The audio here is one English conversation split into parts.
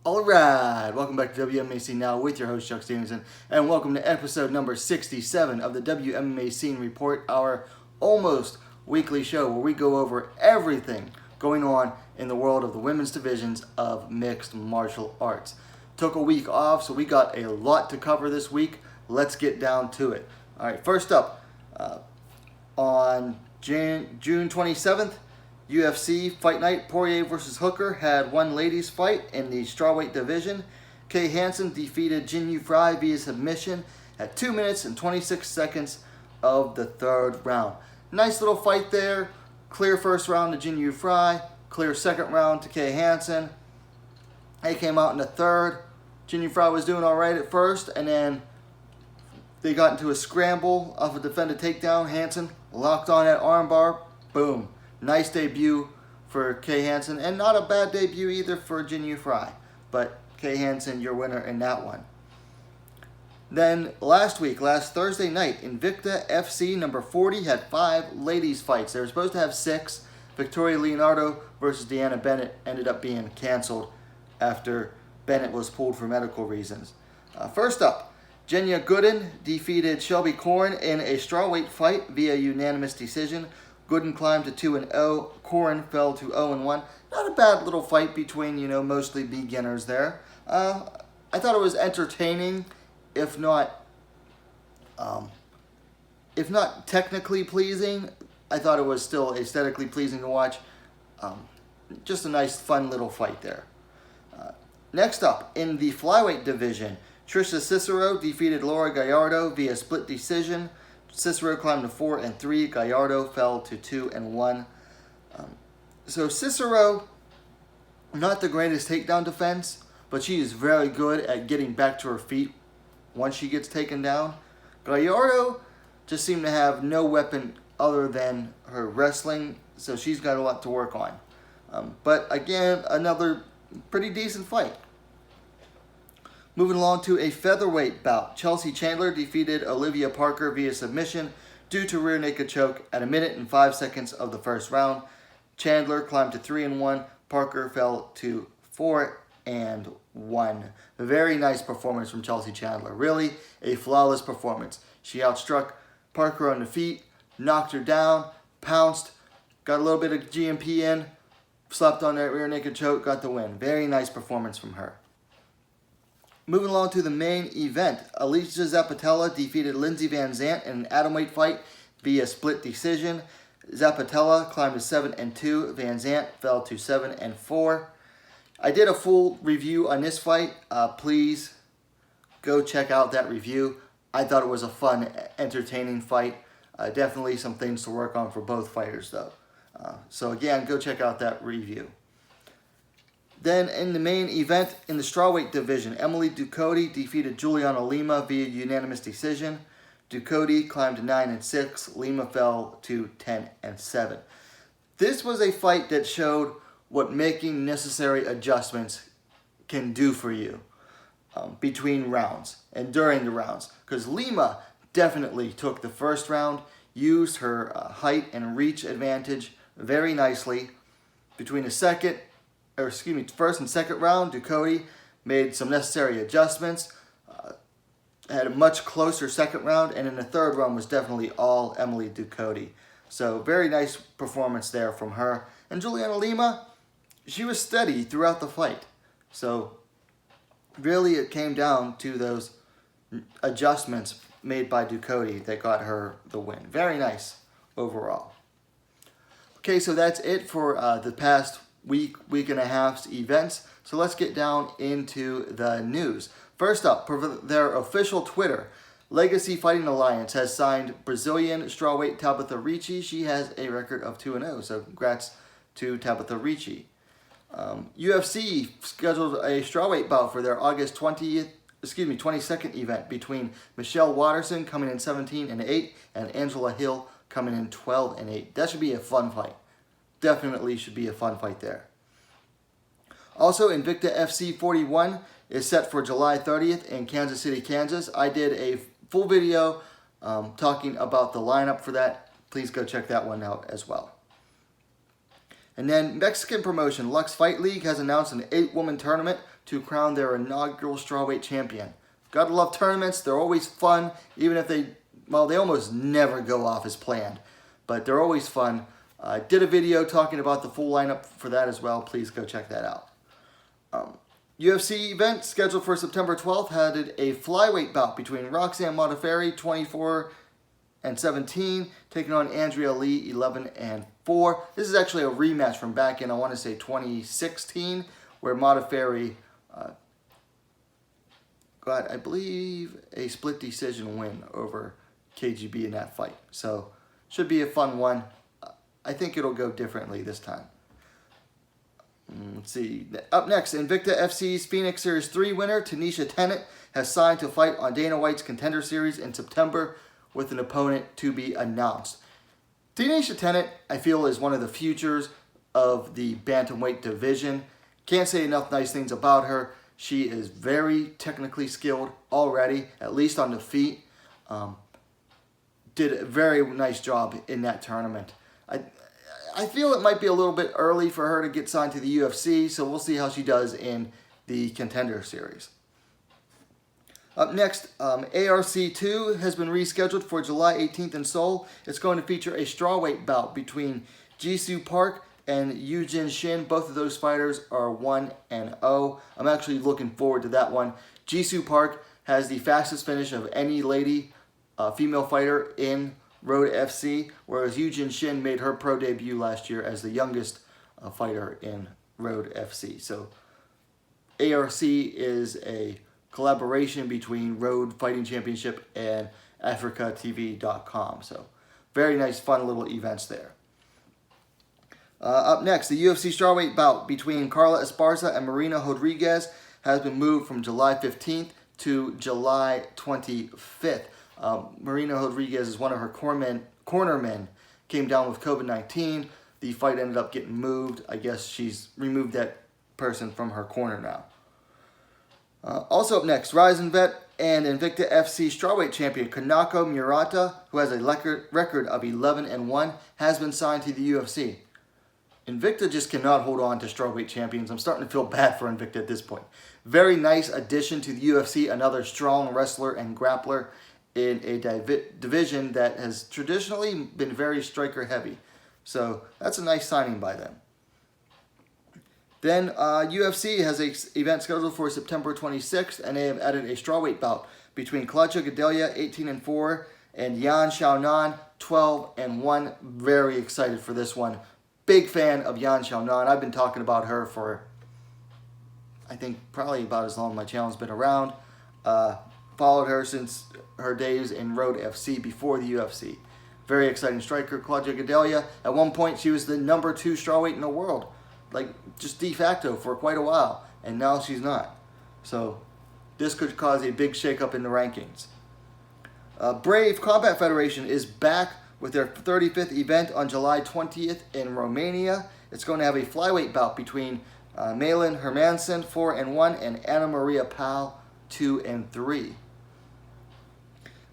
Alright, welcome back to WMMA Scene Now with your host Chuck Stevenson, and welcome to episode number 67 of the WMMA Scene Report, our almost weekly show where we go over everything going on in the world of the women's divisions of mixed martial arts. Took a week off, so we got a lot to cover this week. Let's get down to it. Alright, first up, on June 27th, UFC Fight Night, Poirier vs. Hooker had one ladies fight in the strawweight division. Kay Hansen defeated Jin Yu Fry via submission at 2 minutes and 26 seconds of the third round. Nice little fight there. Clear first round to Jin Yu Fry. Clear second round to Kay Hansen. They came out in the third. Jin Yu Fry was doing all right at first, and then they got into a scramble off a defended takedown. Hansen locked on that armbar. Boom. Nice debut for Kay Hansen, and not a bad debut either for Jin Yu Fry. But Kay Hansen, your winner in that one. Then last Thursday night, Invicta FC number 40 had 5 ladies fights. They were supposed to have 6. Victoria Leonardo versus Deanna Bennett ended up being canceled after Bennett was pulled for medical reasons. First up, Jenya Gooden defeated Shelby Corrin in a strawweight fight via unanimous decision. Gooden climbed to 2-0. Corrin fell to 0-1. Not a bad little fight between, mostly beginners there. I thought it was entertaining, if not technically pleasing. I thought it was still aesthetically pleasing to watch. Just a nice, fun little fight there. Next up, in the flyweight division, Trisha Cicero defeated Laura Gallardo via split decision. Cicero climbed to 4-3. Gallardo fell to 2-1. So Cicero, not the greatest takedown defense, but she is very good at getting back to her feet once she gets taken down. Gallardo just seemed to have no weapon other than her wrestling, so she's got a lot to work on. But again, another pretty decent fight. Moving along to a featherweight bout. Chelsea Chandler defeated Olivia Parker via submission due to rear naked choke at 1 minute and 5 seconds of the first round. Chandler climbed to 3-1. Parker fell to 4-1. A very nice performance from Chelsea Chandler. Really a flawless performance. She outstruck Parker on the feet, knocked her down, pounced, got a little bit of GMP in, slapped on that rear naked choke, got the win. Very nice performance from her. Moving along to the main event, Alicia Zappitella defeated Lindsey Van Zant in an atomweight fight via split decision. Zappitella climbed to 7-2. Van Zant fell to 7-4. I did a full review on this fight. Please go check out that review. I thought it was a fun, entertaining fight. Definitely some things to work on for both fighters, though. So again, go check out that review. Then in the main event in the strawweight division, Emily Ducote defeated Juliana Lima via unanimous decision. Ducote climbed to 9-6. Lima fell to 10-7. This was a fight that showed what making necessary adjustments can do for you between rounds and during the rounds. Because Lima definitely took the first round, used her height and reach advantage very nicely. Between the first and second round, Ducote made some necessary adjustments, had a much closer second round, and in the third round was definitely all Emily Ducote. So very nice performance there from her. And Juliana Lima, she was steady throughout the fight. So really it came down to those adjustments made by Ducote that got her the win. Very nice overall. Okay, so that's it for the past week and a half's events. So let's get down into the news. First up, per their official Twitter, Legacy Fighting Alliance has signed Brazilian strawweight Tabitha Ricci. She has a record of 2-0, so congrats to Tabitha Ricci. UFC scheduled a strawweight bout for their August 22nd event between Michelle Watterson coming in 17-8 and Angela Hill coming in 12-8. That should be a fun fight. Definitely should be a fun fight there. Also, Invicta FC 41 is set for July 30th in Kansas City, Kansas. I did a full video talking about the lineup for that. Please go check that one out as well. And then Mexican promotion Lux Fight League has announced an 8-woman tournament to crown their inaugural strawweight champion. Gotta love tournaments. They're always fun, even if they almost never go off as planned. But they're always fun. I did a video talking about the full lineup for that as well. Please go check that out. UFC event scheduled for September 12th had a flyweight bout between Roxanne Modafferi, 24-17, taking on Andrea Lee, 11-4. This is actually a rematch from back in, I want to say, 2016, where Modafferi got, I believe, a split decision win over KGB in that fight. So, should be a fun one. I think it'll go differently this time. Let's see. Up next, Invicta FC's Phoenix Series 3 winner, Tanisha Tennant, has signed to fight on Dana White's Contender Series in September with an opponent to be announced. Tanisha Tennant, I feel, is one of the futures of the bantamweight division. Can't say enough nice things about her. She is very technically skilled already, at least on the feet. Did a very nice job in that tournament. I feel it might be a little bit early for her to get signed to the UFC, so we'll see how she does in the Contender Series. Up next, ARC2 has been rescheduled for July 18th in Seoul. It's going to feature a strawweight bout between Jisoo Park and Yoo-Jin Shin. Both of those fighters are 1-0. I'm actually looking forward to that one. Jisoo Park has the fastest finish of any lady female fighter in Road FC, whereas Yoo-Jin Shin made her pro debut last year as the youngest fighter in Road FC. So ARC is a collaboration between Road Fighting Championship and AfricaTV.com. So very nice, fun little events there. Up next, the UFC strawweight bout between Carla Esparza and Marina Rodriguez has been moved from July 15th to July 25th. Marina Rodriguez is one of her cornermen, came down with COVID-19. The fight ended up getting moved. I guess she's removed that person from her corner now. Also up next, Ryzen vet and Invicta FC strawweight champion Kanako Murata, who has a record of 11-1, has been signed to the UFC. Invicta just cannot hold on to strawweight champions. I'm starting to feel bad for Invicta at this point. Very nice addition to the UFC, another strong wrestler and grappler in a division that has traditionally been very striker heavy. So that's a nice signing by them. Then UFC has an event scheduled for September 26th, and they have added a strawweight bout between Claudia Gadelha, 18-4, and Yan Xiaonan, 12-1. Very excited for this one. Big fan of Yan Xiaonan. I've been talking about her for, I think, probably about as long as my channel's been around. Followed her since her days in Road FC before the UFC. Very exciting striker, Claudia Gadelha. At one point, she was the number 2 strawweight in the world. Like, just de facto for quite a while. And now she's not. So, this could cause a big shakeup in the rankings. Brave Combat Federation is back with their 35th event on July 20th in Romania. It's going to have a flyweight bout between Malin Hermansen, 4-1, and Ana Maria Pal, 2-3.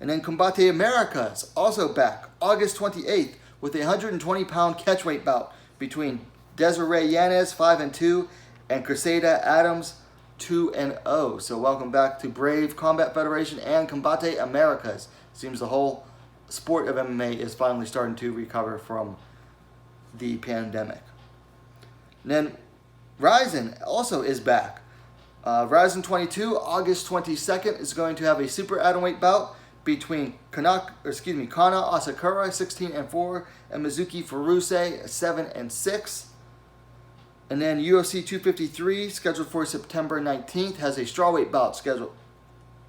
And then Combate America is also back August 28th with a 120-pound catchweight bout between Desiree Yanez, 5-2, and Cressida Adams, 2-0. So welcome back to Brave Combat Federation and Combate Americas. Seems the whole sport of MMA is finally starting to recover from the pandemic. And then Ryzen also is back. Ryzen 22, August 22nd, is going to have a super atomweight bout between Kana Asakura, 16-4, and Mizuki Furuse, 7-6. And then UFC 253, scheduled for September 19th, has a strawweight bout scheduled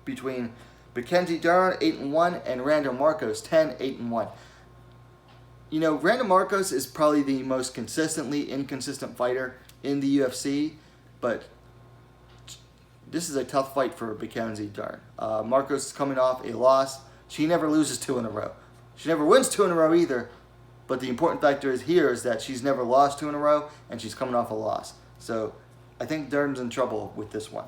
between Mackenzie Dern, 8-1, and Randa Marcos, 10-8-1. You know, Randa Marcos is probably the most consistently inconsistent fighter in the UFC, but this is a tough fight for Mackenzie Dern. Marcos is coming off a loss. She never loses 2 in a row. She never wins 2 in a row either, but the important factor is that she's never lost 2 in a row, and she's coming off a loss. So I think Dern's in trouble with this one.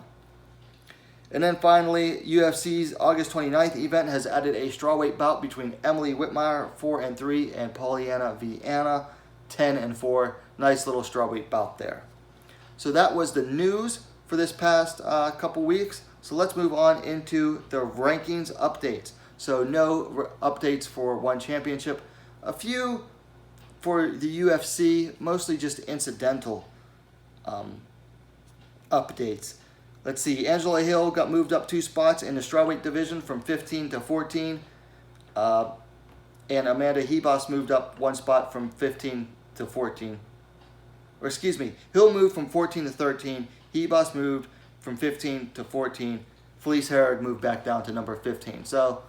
And then finally, UFC's August 29th event has added a strawweight bout between Emily Whitmire, 4-3, and Polyana Viana, 10-4. Nice little strawweight bout there. So that was the news for this past couple weeks. So let's move on into the rankings updates. So no updates for one championship. A few for the UFC, mostly just incidental updates. Let's see, Angela Hill got moved up 2 spots in the strawweight division from 15 to 14. And Amanda Hebos moved up 1 spot from 15 to 14. Or excuse me, Hill moved from 14 to 13. Hebos moved from 15 to 14. Felice Herrig moved back down to number 15. So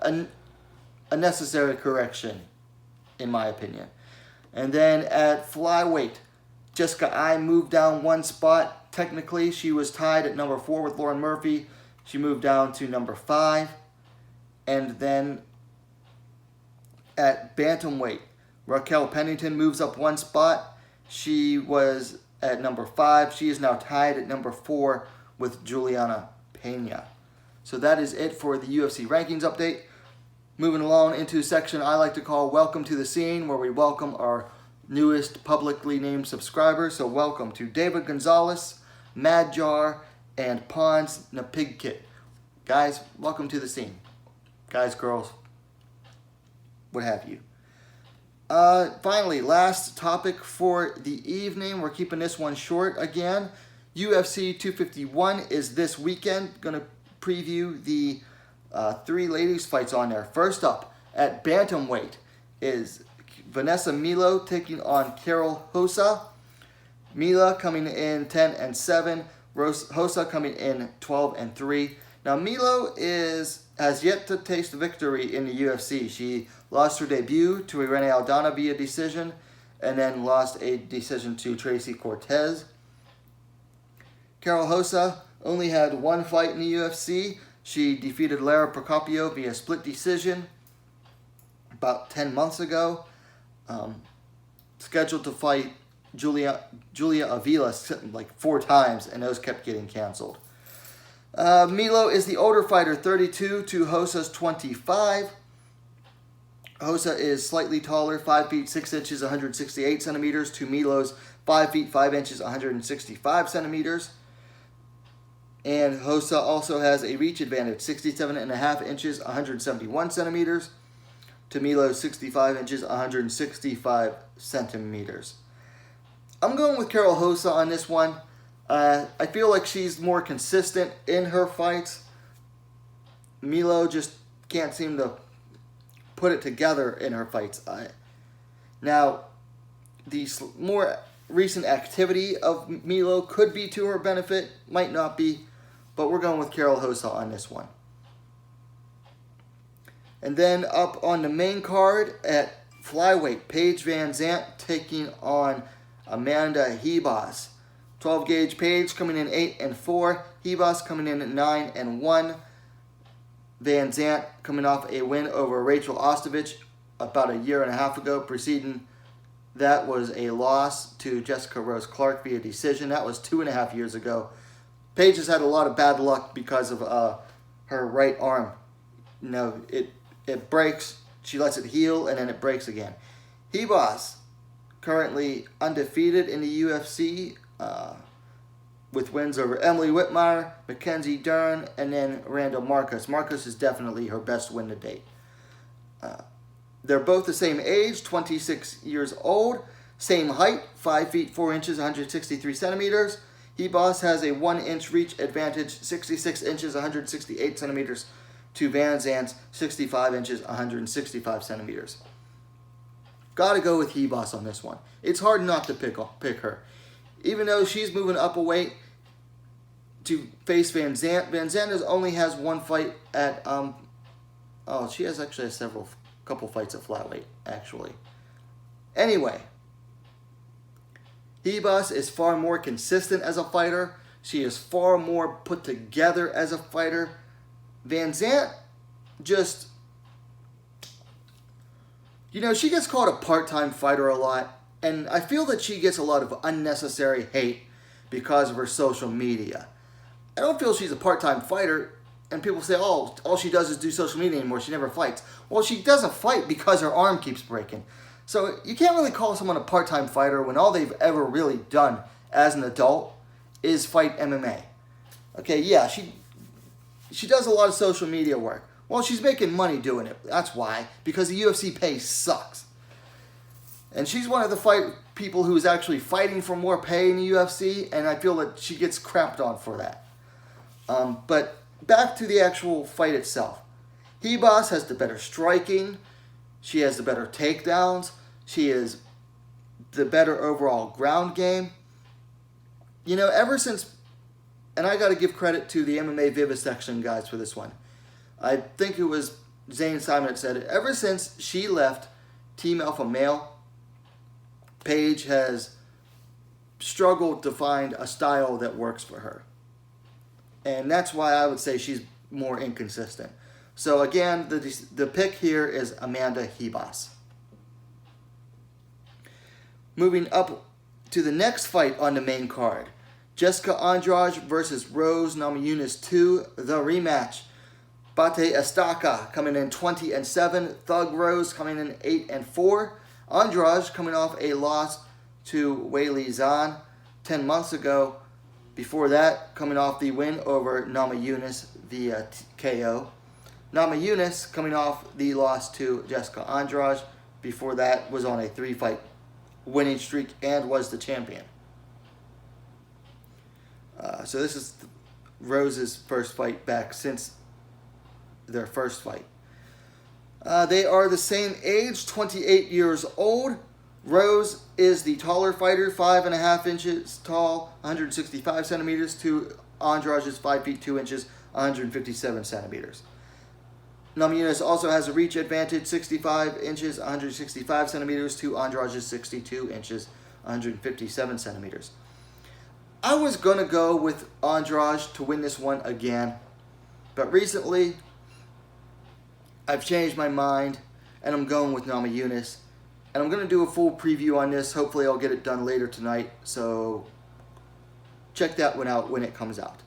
a necessary correction, in my opinion. And then at flyweight, Jessica Ai moved down 1 spot. Technically, she was tied at number 4 with Lauren Murphy. She moved down to number 5. And then at bantamweight, Raquel Pennington moves up 1 spot. She was at number 5. She is now tied at number 4 with Juliana Pena. So that is it for the UFC rankings update. Moving along into a section I like to call Welcome to the Scene, where we welcome our newest publicly named subscribers. So welcome to David Gonzalez, Madjar, and Pons Napigkit. Guys, welcome to the scene. Guys, girls, what have you. Finally, last topic for the evening. We're keeping this one short again. UFC 251 is this weekend. Going to preview the 3 ladies fights on there. First up, at bantamweight is Vanessa Milo taking on Carol Hossa. Mila coming in 10-7. Hossa coming in 12-3. Now Milo has yet to taste victory in the UFC. She lost her debut to Irene Aldana via decision, and then lost a decision to Tracy Cortez. Carol Hossa only had 1 fight in the UFC. She defeated Lara Procopio via split decision about 10 months ago. Scheduled to fight Julia Avila like 4 times, and those kept getting canceled. Milo is the older fighter, 32 to Hossa's 25. Hossa is slightly taller, 5 feet 6 inches, 168 centimeters, to Milo's 5 feet 5 inches, 165 centimeters. And Hossa also has a reach advantage, 67.5 inches, 171 centimeters, to Milo's 65 inches, 165 centimeters. I'm going with Carol Hossa on this one. I feel like she's more consistent in her fights. Milo just can't seem to put it together in her fights. Now, the more recent activity of Milo could be to her benefit, might not be, but we're going with Carol Hossa on this one. And then up on the main card at flyweight, Paige Van Zant taking on Amanda Hebos. 12-gauge Paige coming in 8-4. Hebos coming in at 9-1. Van Zant coming off a win over Rachel Ostovich about 1.5 years ago. Preceding that was a loss to Jessica Rose Clark via decision. That was 2.5 years ago. Paige has had a lot of bad luck because of her right arm. You know, it breaks, she lets it heal, and then it breaks again. Hebos, currently undefeated in the UFC, with wins over Emily Whitmire, Mackenzie Dern, and then Randall Marcus. Marcus is definitely her best win to date. They're both the same age, 26 years old, same height, 5 feet 4 inches, 163 centimeters. Hebos has a 1-inch reach advantage, 66 inches, 168 centimeters, to Van Zant's 65 inches, 165 centimeters. Gotta go with Hebos on this one. It's hard not to pick her. Even though she's moving up a weight to face Van Zant. Van Zant only has 1 fight at, she has actually couple fights at flyweight, actually. Anyway, Hebos is far more consistent as a fighter. She is far more put together as a fighter. Van Zant just, she gets called a part-time fighter a lot, and I feel that she gets a lot of unnecessary hate because of her social media. I don't feel she's a part-time fighter, and people say, oh, all she does is do social media anymore. She never fights. Well, she doesn't fight because her arm keeps breaking. So you can't really call someone a part-time fighter when all they've ever really done as an adult is fight MMA. Okay, yeah, she does a lot of social media work. Well, she's making money doing it. That's why. Because the UFC pay sucks. And she's one of the people who's actually fighting for more pay in the UFC, and I feel that she gets crapped on for that. But back to the actual fight itself. Ribas has the better striking. She has the better takedowns. She is the better overall ground game. You know, ever since, and I got to give credit to the MMA Vivisection guys for this one. I think it was Zane Simon that said it. Ever since she left Team Alpha Male, Paige has struggled to find a style that works for her. And that's why I would say she's more inconsistent. So again, the pick here is Amanda Ribas. Moving up to the next fight on the main card. Jessica Andrade versus Rose Namajunas 2, the rematch. Bate Estaca coming in 20-7. Thug Rose coming in 8-4. Andrade coming off a loss to Weili Zhang 10 months ago. Before that, coming off the win over Namajunas via KO. Namajunas coming off the loss to Jessica Andrade. Before that, was on a 3-fight winning streak and was the champion. So this is Rose's first fight back since their first fight. They are the same age, 28 years old. Rose is the taller fighter, 5.5 inches tall, 165 centimeters, to Andrade's 5 feet 2 inches, 157 centimeters. Namajunas also has a reach advantage, 65 inches, 165 centimeters, to Andrade's 62 inches, 157 centimeters. I was going to go with Andrade to win this one again, but recently I've changed my mind and I'm going with Namajunas. And I'm going to do a full preview on this. Hopefully I'll get it done later tonight, so check that one out when it comes out.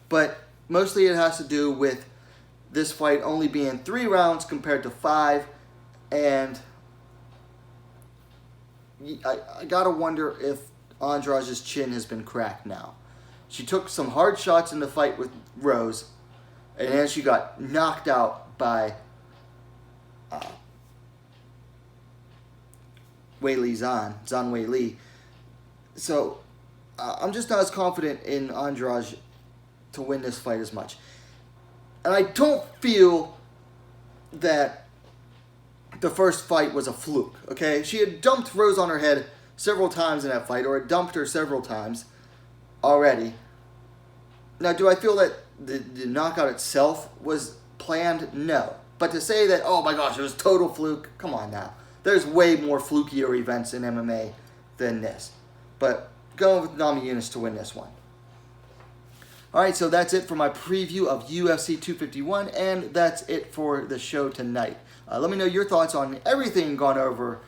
But mostly it has to do with this fight only being 3 rounds compared to 5, and I gotta wonder if Andrade's chin has been cracked now. She took some hard shots in the fight with Rose, and then she got knocked out by Weili Zhang Weili. So I'm just not as confident in Andrade to win this fight as much. And I don't feel that the first fight was a fluke, okay? She had dumped Rose on her head several times in that fight, or had dumped her several times already. Now, do I feel that the knockout itself was planned? No. But to say that, oh my gosh, it was total fluke, come on now. There's way more flukier events in MMA than this. But going with Namajunas to win this one. Alright, so that's it for my preview of UFC 251, and that's it for the show tonight. Let me know your thoughts on everything gone over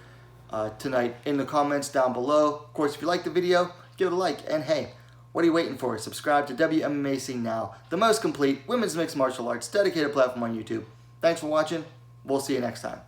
tonight in the comments down below. Of course, if you liked the video, give it a like. And hey, what are you waiting for? Subscribe to WMMA Scene Now, the most complete women's mixed martial arts dedicated platform on YouTube. Thanks for watching. We'll see you next time.